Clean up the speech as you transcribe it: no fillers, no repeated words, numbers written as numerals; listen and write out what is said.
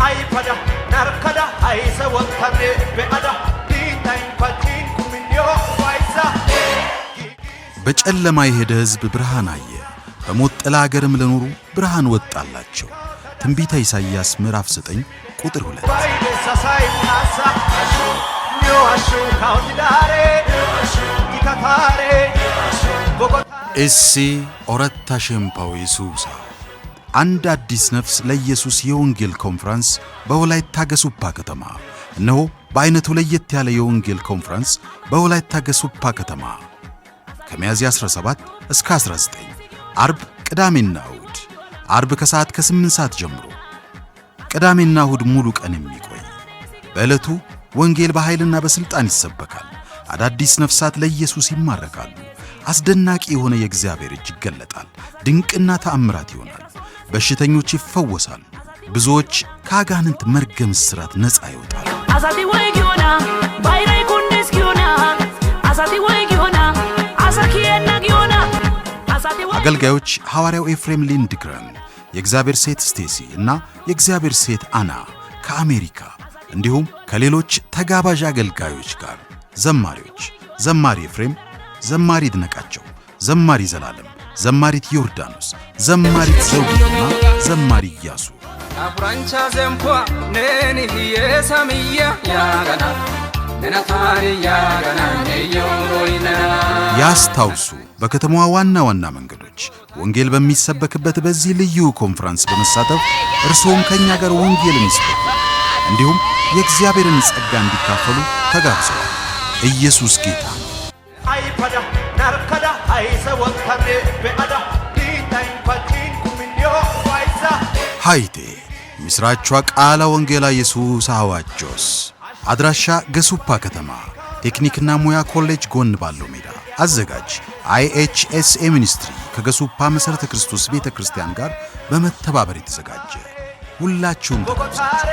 Aipada narkada haisa waktane beada ዲታይን ፋቲን ኩሚኒዮ ዋይሳ በጨለማ የሄደ ሕዝብ ብርሃን አየ፣ በሞት ጥላ አገርም ለኖሩ ብርሃን ወጣላቸው። ትንቢተ ኢሳይያስ ምዕራፍ 9 ቁጥር 2። ኤሲ ኦረታ ሸምፓው ኢየሱስ አንድ አዲስ ነፍስ ለኢየሱስ የወንጌል ኮንፈረንስ በወላይታ ገሱፓ ከተማ። እነሆ በአይነቱ ለየት ያለ የወንጌል ኮንፈረንስ በወላይታ ገሱፓ ከተማ ከሚያዝያ 17 እስከ 19 አርብ፣ ቅዳሜና እሁድ። አርብ ከሰዓት ከ8 ሰዓት ጀምሮ፣ ቅዳሜና እሁድ ሙሉ ቀን የሚቆይ። በዕለቱ ወንጌል በኃይልና በስልጣን ይሰበካል። አዳዲስ ነፍሳት ለኢየሱስ ይማረካሉ። አስደናቂ የሆነ የእግዚአብሔር እጅ ይገለጣል። ድንቅና ተአምራት ይሆናል። በሽተኞች ይፈወሳሉ። ብዙዎች ከአጋንንት መርገም እስራት ነፃ ይወጣሉ። አሳቲ ወይጊዮና ባይራይ ኩንዲስ ጊዮና አሳቲ ወይጊዮና አሳኪየና ጊዮና አሳቲ አገልጋዮች ሐዋርያው ኤፍሬም ሊንድግረን፣ የእግዚአብሔር ሴት ስቴሲ እና የእግዚአብሔር ሴት አና ከአሜሪካ እንዲሁም ከሌሎች ተጋባዥ አገልጋዮች ጋር። ዘማሪዎች ዘማሪ ኤፍሬም፣ ዘማሪ ድነቃቸው፣ ዘማሪ ዘላለም፣ ዘማሪት ዮርዳኖስ፣ ዘማሪት ዘውዲና ዘማሪ ኢያሱ። አፍራንቻ ዘምፖ ነኒ የሳሚያ ያጋና ነናታሪ ያጋና ነዮሮይና። ያስታውሱ፣ በከተማዋ ዋና ዋና መንገዶች ወንጌል በሚሰበክበት በዚህ ልዩ ኮንፈረንስ በመሳተፍ እርሶም ከኛ ጋር ወንጌልን ይስበኩ፣ እንዲሁም የእግዚአብሔርን ጸጋ እንዲካፈሉ ተጋብዘዋል። ኢየሱስ ጌታ ነው። አይፓዳ ናርካዳ አይሰ ወንታኔ በአዳ ዲታይን ፋቲን ኩሚኒዮ ዋይሳ ሃይቴ ምስራቿ ቃላ ወንጌላ ኢየሱስ አዋጆስ። አድራሻ ገሱፓ ከተማ ቴክኒክና ሙያ ኮሌጅ ጎን ባለው ሜዳ። አዘጋጅ IHSA ሚኒስትሪ ከገሱፓ መሠረተ ክርስቶስ ቤተ ክርስቲያን ጋር በመተባበር የተዘጋጀ። ሁላችሁም ተጋብዛችኋል።